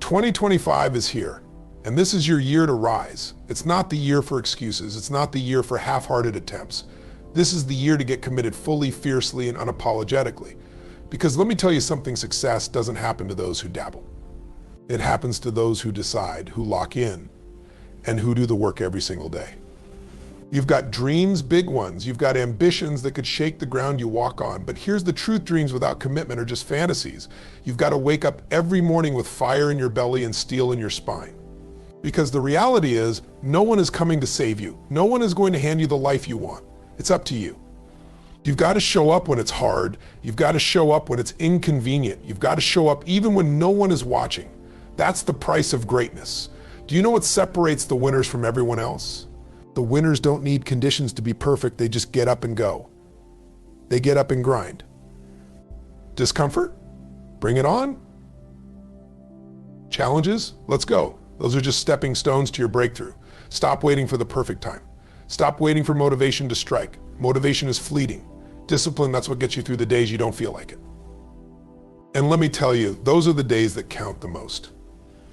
2025 is here, and this is your year to rise. It's not the year for excuses. It's not the year for half-hearted attempts. This is the year to get committed fully, fiercely, and unapologetically. Because let me tell you something, success doesn't happen to those who dabble. It happens to those who decide, who lock in, and who do the work every single day. You've got dreams, big ones. You've got ambitions that could shake the ground you walk on. But here's the truth, dreams without commitment are just fantasies. You've got to wake up every morning with fire in your belly and steel in your spine. Because the reality is, no one is coming to save you. No one is going to hand you the life you want. It's up to you. You've got to show up when it's hard. You've got to show up when it's inconvenient. You've got to show up even when no one is watching. That's the price of greatness. Do you know what separates the winners from everyone else? The winners don't need conditions to be perfect. They just get up and go. They get up and grind. Discomfort? Bring it on. Challenges? Let's go. Those are just stepping stones to your breakthrough. Stop waiting for the perfect time. Stop waiting for motivation to strike. Motivation is fleeting. Discipline, that's what gets you through the days you don't feel like it. And let me tell you, those are the days that count the most.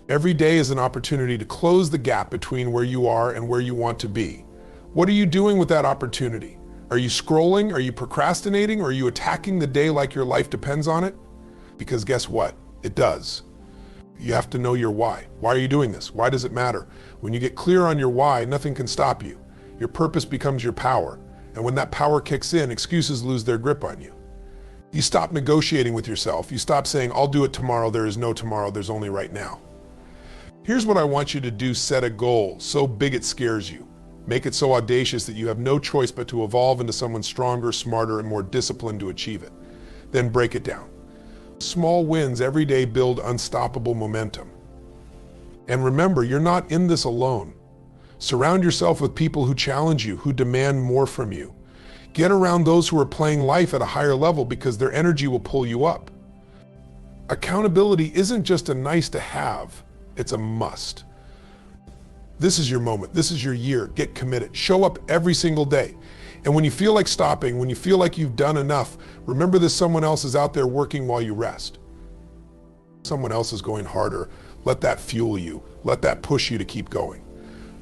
Every day is an opportunity to close the gap between where you are and where you want to be. What are you doing with that opportunity? Are you scrolling? Are you procrastinating? Or are you attacking the day like your life depends on it? Because guess what? It does. You have to know your why. Why are you doing this? Why does it matter? When you get clear on your why, nothing can stop you. Your purpose becomes your power. And when that power kicks in, excuses lose their grip on you. You stop negotiating with yourself. You stop saying, I'll do it tomorrow. There is no tomorrow. There's only right now. Here's what I want you to do. Set a goal so big it scares you. Make it so audacious that you have no choice but to evolve into someone stronger, smarter, and more disciplined to achieve it. Then break it down. Small wins every day build unstoppable momentum. And remember, you're not in this alone. Surround yourself with people who challenge you, who demand more from you. Get around those who are playing life at a higher level because their energy will pull you up. Accountability isn't just a nice to have. It's a must. This is your moment. This is your year. Get committed. Show up every single day. And when you feel like stopping, when you feel like you've done enough, remember that someone else is out there working while you rest. Someone else is going harder. Let that fuel you. Let that push you to keep going.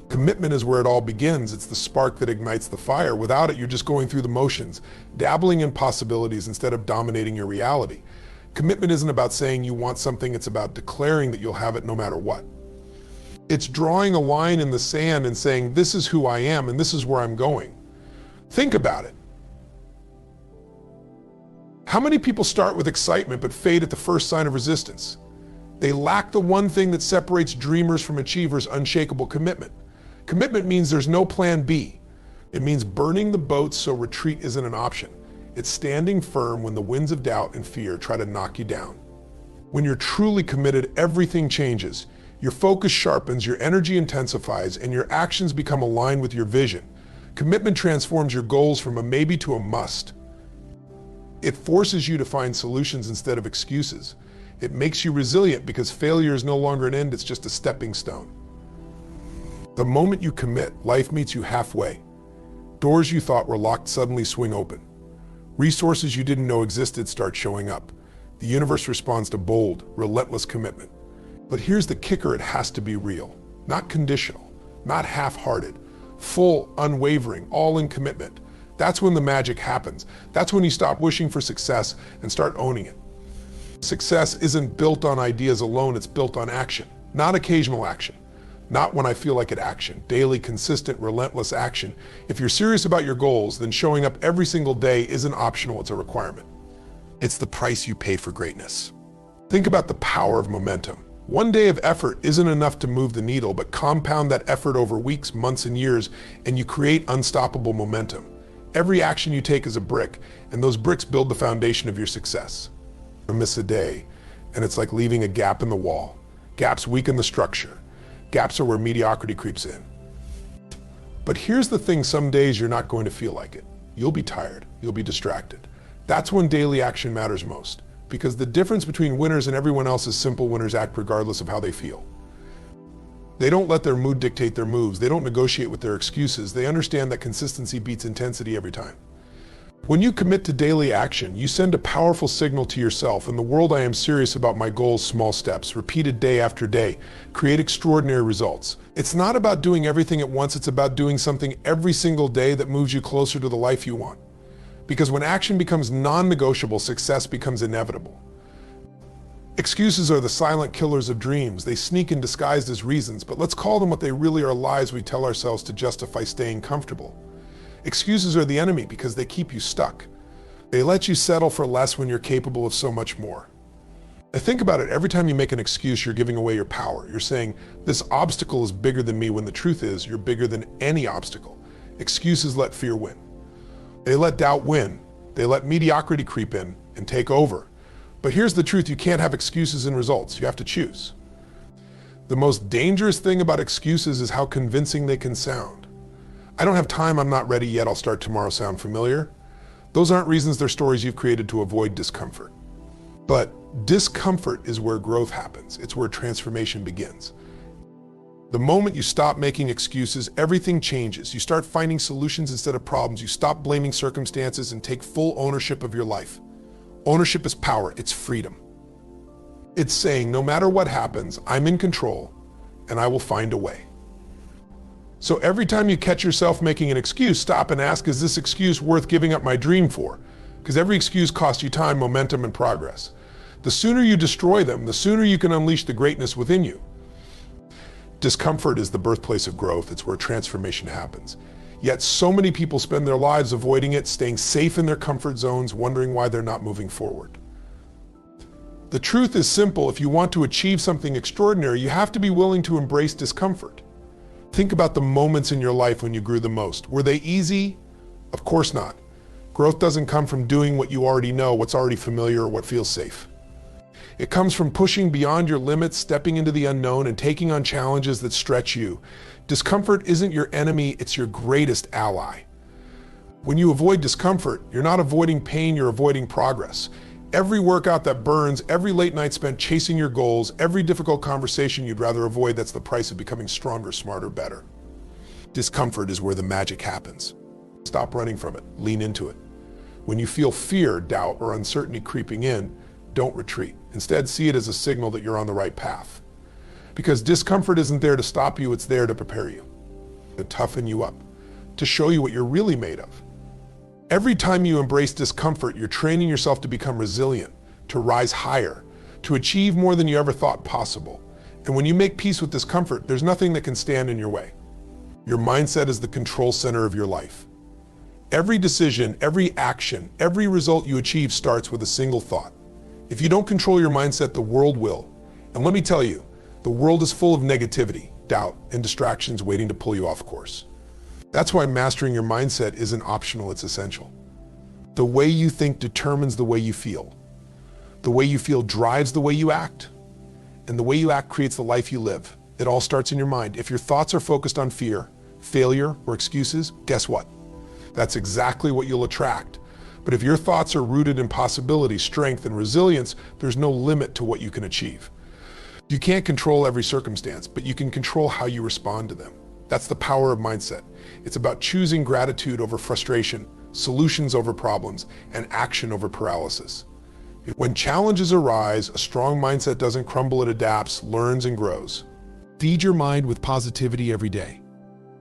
Commitment is where it all begins. It's the spark that ignites the fire. Without it, you're just going through the motions, dabbling in possibilities instead of dominating your reality. Commitment isn't about saying you want something, it's about declaring that you'll have it no matter what. It's drawing a line in the sand and saying, this is who I am and this is where I'm going. Think about it. How many people start with excitement but fade at the first sign of resistance? They lack the one thing that separates dreamers from achievers: unshakable commitment. Commitment means there's no plan B. It means burning the boats so retreat isn't an option. It's standing firm when the winds of doubt and fear try to knock you down. When you're truly committed, everything changes. Your focus sharpens, your energy intensifies, and your actions become aligned with your vision. Commitment transforms your goals from a maybe to a must. It forces you to find solutions instead of excuses. It makes you resilient because failure is no longer an end, it's just a stepping stone. The moment you commit, life meets you halfway. Doors you thought were locked suddenly swing open. Resources you didn't know existed start showing up. The universe responds to bold, relentless commitment. But here's the kicker: it has to be real, not conditional, not half-hearted, full, unwavering, all-in commitment. That's when the magic happens. That's when you stop wishing for success and start owning it. Success isn't built on ideas alone, it's built on action, not occasional action. Not when I feel like it action, daily, consistent, relentless action. If you're serious about your goals, then showing up every single day isn't optional, it's a requirement. It's the price you pay for greatness. Think about the power of momentum. One day of effort isn't enough to move the needle, but compound that effort over weeks, months, and years, and you create unstoppable momentum. Every action you take is a brick, and those bricks build the foundation of your success. Miss a day, and it's like leaving a gap in the wall. Gaps weaken the structure. Gaps are where mediocrity creeps in. But here's the thing, some days you're not going to feel like it. You'll be tired, you'll be distracted. That's when daily action matters most, because the difference between winners and everyone else is simple: winners act regardless of how they feel. They don't let their mood dictate their moves. They don't negotiate with their excuses. They understand that consistency beats intensity every time. When you commit to daily action, you send a powerful signal to yourself and the world: I am serious about my goals. Small steps, repeated day after day, create extraordinary results. It's not about doing everything at once, it's about doing something every single day that moves you closer to the life you want. Because when action becomes non-negotiable, success becomes inevitable. Excuses are the silent killers of dreams. They sneak in disguised as reasons, but let's call them what they really are: lies we tell ourselves to justify staying comfortable. Excuses are the enemy because they keep you stuck. They let you settle for less when you're capable of so much more. Now think about it. Every time you make an excuse, you're giving away your power. You're saying, this obstacle is bigger than me, when the truth is, you're bigger than any obstacle. Excuses let fear win. They let doubt win. They let mediocrity creep in and take over. But here's the truth: you can't have excuses and results. You have to choose. The most dangerous thing about excuses is how convincing they can sound. I don't have time, I'm not ready yet, I'll start tomorrow. Sound familiar? Those aren't reasons, they're stories you've created to avoid discomfort. But discomfort is where growth happens. It's where transformation begins. The moment you stop making excuses, everything changes. You start finding solutions instead of problems. You stop blaming circumstances and take full ownership of your life. Ownership is power, it's freedom. It's saying, no matter what happens, I'm in control and I will find a way. So every time you catch yourself making an excuse, stop and ask, is this excuse worth giving up my dream for? Because every excuse costs you time, momentum, and progress. The sooner you destroy them, the sooner you can unleash the greatness within you. Discomfort is the birthplace of growth. It's where transformation happens. Yet so many people spend their lives avoiding it, staying safe in their comfort zones, wondering why they're not moving forward. The truth is simple. If you want to achieve something extraordinary, you have to be willing to embrace discomfort. Think about the moments in your life when you grew the most. Were they easy? Of course not. Growth doesn't come from doing what you already know, what's already familiar, or what feels safe. It comes from pushing beyond your limits, stepping into the unknown, and taking on challenges that stretch you. Discomfort isn't your enemy, it's your greatest ally. When you avoid discomfort, you're not avoiding pain, you're avoiding progress. Every workout that burns, every late night spent chasing your goals, every difficult conversation you'd rather avoid, that's the price of becoming stronger, smarter, better. Discomfort is where the magic happens. Stop running from it, lean into it. When you feel fear, doubt, or uncertainty creeping in, don't retreat. Instead, see it as a signal that you're on the right path. Because discomfort isn't there to stop you, it's there to prepare you, to toughen you up, to show you what you're really made of. Every time you embrace discomfort, you're training yourself to become resilient, to rise higher, to achieve more than you ever thought possible. And when you make peace with discomfort, there's nothing that can stand in your way. Your mindset is the control center of your life. Every decision, every action, every result you achieve starts with a single thought. If you don't control your mindset, the world will. And let me tell you, the world is full of negativity, doubt, and distractions waiting to pull you off course. That's why mastering your mindset isn't optional, it's essential. The way you think determines the way you feel. The way you feel drives the way you act. And the way you act creates the life you live. It all starts in your mind. If your thoughts are focused on fear, failure, or excuses, guess what? That's exactly what you'll attract. But if your thoughts are rooted in possibility, strength, and resilience, there's no limit to what you can achieve. You can't control every circumstance, but you can control how you respond to them. That's the power of mindset. It's about choosing gratitude over frustration, solutions over problems, and action over paralysis. When challenges arise, a strong mindset doesn't crumble, it adapts, learns, and grows. Feed your mind with positivity every day.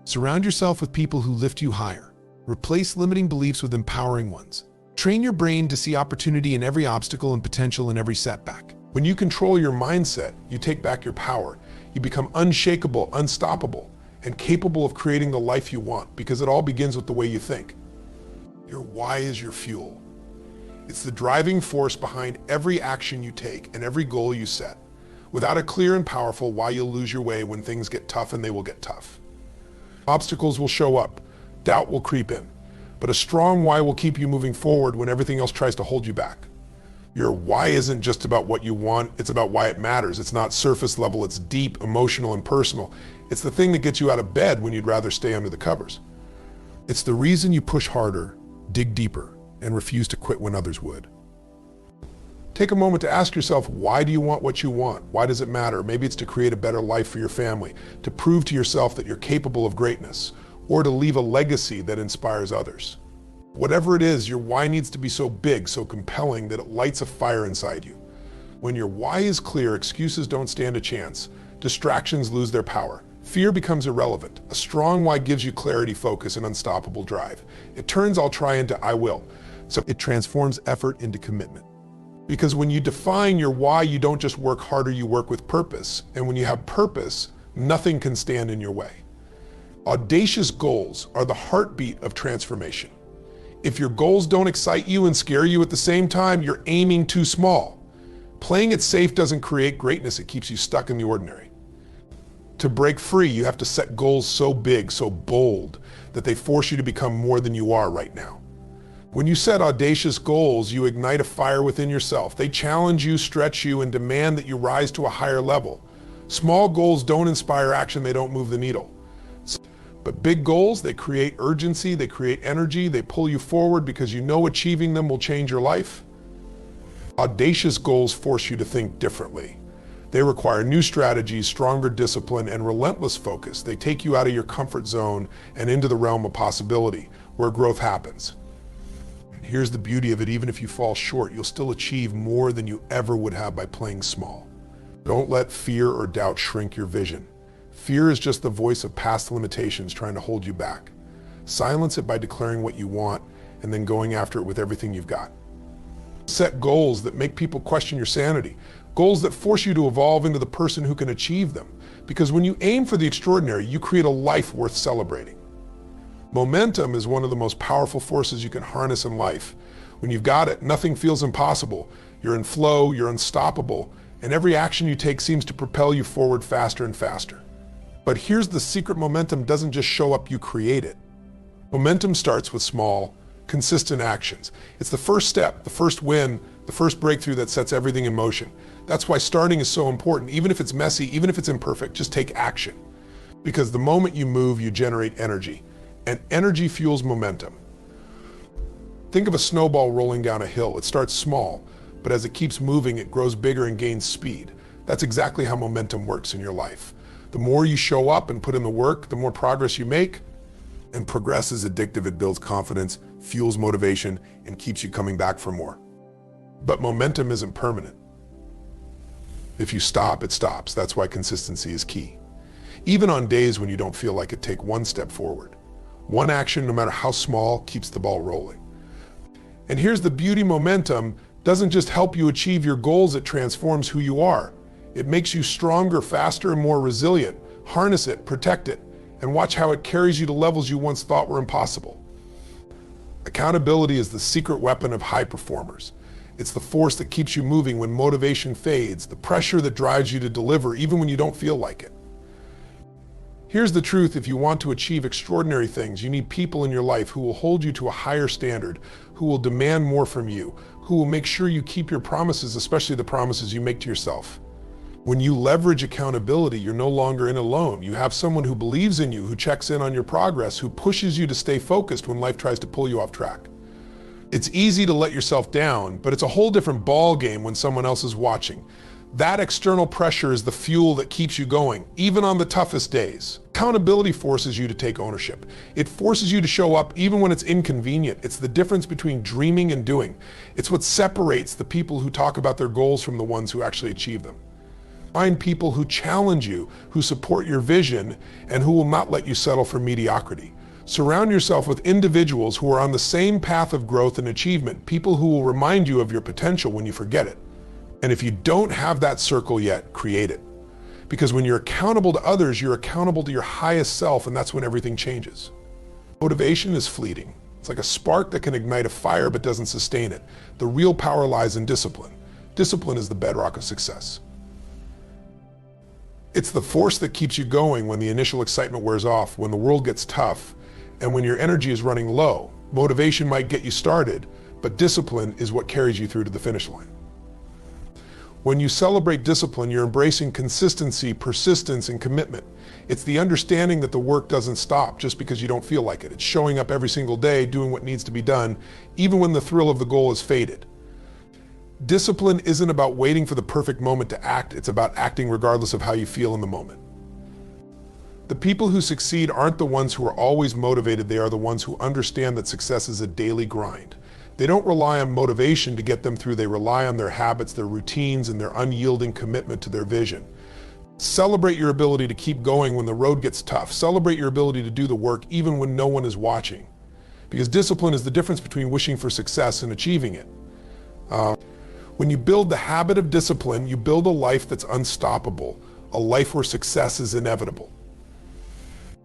Surround yourself with people who lift you higher. Replace limiting beliefs with empowering ones. Train your brain to see opportunity in every obstacle and potential in every setback. When you control your mindset, you take back your power. You become unshakable, unstoppable, and capable of creating the life you want, because it all begins with the way you think. Your why is your fuel. It's the driving force behind every action you take and every goal you set. Without a clear and powerful why, you'll lose your way when things get tough, and they will get tough. Obstacles will show up, doubt will creep in, but a strong why will keep you moving forward when everything else tries to hold you back. Your why isn't just about what you want, it's about why it matters. It's not surface level, it's deep, emotional, and personal. It's the thing that gets you out of bed when you'd rather stay under the covers. It's the reason you push harder, dig deeper, and refuse to quit when others would. Take a moment to ask yourself, why do you want what you want? Why does it matter? Maybe it's to create a better life for your family, to prove to yourself that you're capable of greatness, or to leave a legacy that inspires others. Whatever it is, your why needs to be so big, so compelling that it lights a fire inside you. When your why is clear, excuses don't stand a chance. Distractions lose their power. Fear becomes irrelevant. A strong why gives you clarity, focus, and unstoppable drive. It turns "I'll try" into "I will." So it transforms effort into commitment. Because when you define your why, you don't just work harder, you work with purpose. And when you have purpose, nothing can stand in your way. Audacious goals are the heartbeat of transformation. If your goals don't excite you and scare you at the same time, you're aiming too small. Playing it safe doesn't create greatness, it keeps you stuck in the ordinary. To break free, you have to set goals so big, so bold, that they force you to become more than you are right now. When you set audacious goals, you ignite a fire within yourself. They challenge you, stretch you, and demand that you rise to a higher level. Small goals don't inspire action, they don't move the needle. But big goals, they create urgency, they create energy, they pull you forward because you know achieving them will change your life. Audacious goals force you to think differently. They require new strategies, stronger discipline, and relentless focus. They take you out of your comfort zone and into the realm of possibility, where growth happens. Here's the beauty of it: even if you fall short, you'll still achieve more than you ever would have by playing small. Don't let fear or doubt shrink your vision. Fear is just the voice of past limitations trying to hold you back. Silence it by declaring what you want and then going after it with everything you've got. Set goals that make people question your sanity. Goals that force you to evolve into the person who can achieve them. Because when you aim for the extraordinary, you create a life worth celebrating. Momentum is one of the most powerful forces you can harness in life. When you've got it, nothing feels impossible. You're in flow, you're unstoppable, and every action you take seems to propel you forward faster and faster. But here's the secret: momentum doesn't just show up, you create it. Momentum starts with small, consistent actions. It's the first step, the first win, the first breakthrough that sets everything in motion. That's why starting is so important. Even if it's messy, even if it's imperfect, just take action. Because the moment you move, you generate energy. And energy fuels momentum. Think of a snowball rolling down a hill. It starts small, but as it keeps moving, it grows bigger and gains speed. That's exactly how momentum works in your life. The more you show up and put in the work, the more progress you make. And progress is addictive. It builds confidence, fuels motivation, and keeps you coming back for more. But momentum isn't permanent. If you stop, it stops. That's why consistency is key. Even on days when you don't feel like it, take one step forward. One action, no matter how small, keeps the ball rolling. And here's the beauty: momentum doesn't just help you achieve your goals, it transforms who you are. It makes you stronger, faster, and more resilient. Harness it, protect it, and watch how it carries you to levels you once thought were impossible. Accountability is the secret weapon of high performers. It's the force that keeps you moving when motivation fades, the pressure that drives you to deliver even when you don't feel like it. Here's the truth: if you want to achieve extraordinary things, you need people in your life who will hold you to a higher standard, who will demand more from you, who will make sure you keep your promises, especially the promises you make to yourself. When you leverage accountability, you're no longer in alone. You have someone who believes in you, who checks in on your progress, who pushes you to stay focused when life tries to pull you off track. It's easy to let yourself down, but it's a whole different ball game when someone else is watching. That external pressure is the fuel that keeps you going, even on the toughest days. Accountability forces you to take ownership. It forces you to show up even when it's inconvenient. It's the difference between dreaming and doing. It's what separates the people who talk about their goals from the ones who actually achieve them. Find people who challenge you, who support your vision, and who will not let you settle for mediocrity. Surround yourself with individuals who are on the same path of growth and achievement, people who will remind you of your potential when you forget it. And if you don't have that circle yet, create it. Because when you're accountable to others, you're accountable to your highest self, and that's when everything changes. Motivation is fleeting. It's like a spark that can ignite a fire but doesn't sustain it. The real power lies in discipline. Discipline is the bedrock of success. It's the force that keeps you going when the initial excitement wears off, when the world gets tough, and when your energy is running low. Motivation might get you started, but discipline is what carries you through to the finish line. When you celebrate discipline, you're embracing consistency, persistence, and commitment. It's the understanding that the work doesn't stop just because you don't feel like it. It's showing up every single day, doing what needs to be done, even when the thrill of the goal is faded. Discipline isn't about waiting for the perfect moment to act, it's about acting regardless of how you feel in the moment. The people who succeed aren't the ones who are always motivated, they are the ones who understand that success is a daily grind. They don't rely on motivation to get them through, they rely on their habits, their routines, and their unyielding commitment to their vision. Celebrate your ability to keep going when the road gets tough. Celebrate your ability to do the work even when no one is watching. Because discipline is the difference between wishing for success and achieving it. When you build the habit of discipline, you build a life that's unstoppable, a life where success is inevitable.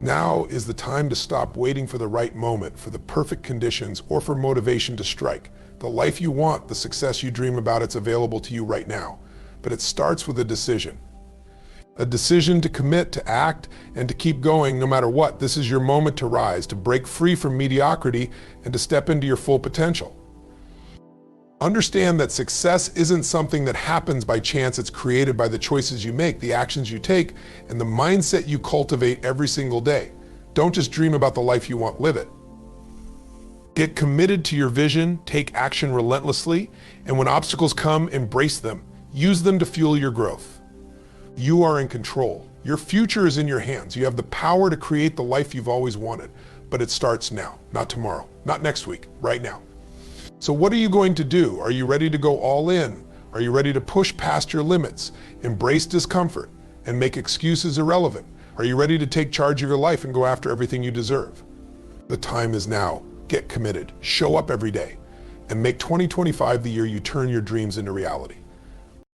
Now is the time to stop waiting for the right moment, for the perfect conditions, or for motivation to strike. The life you want, the success you dream about, it's available to you right now. But it starts with a decision. A decision to commit, to act, and to keep going no matter what. This is your moment to rise, to break free from mediocrity, and to step into your full potential. Understand that success isn't something that happens by chance. It's created by the choices you make, the actions you take, and the mindset you cultivate every single day. Don't just dream about the life you want, live it. Get committed to your vision, take action relentlessly, and when obstacles come, embrace them. Use them to fuel your growth. You are in control. Your future is in your hands. You have the power to create the life you've always wanted, but it starts now, not tomorrow, not next week, right now. So what are you going to do? Are you ready to go all in? Are you ready to push past your limits, embrace discomfort, and make excuses irrelevant? Are you ready to take charge of your life and go after everything you deserve? The time is now. Get committed, show up every day, and make 2025 the year you turn your dreams into reality.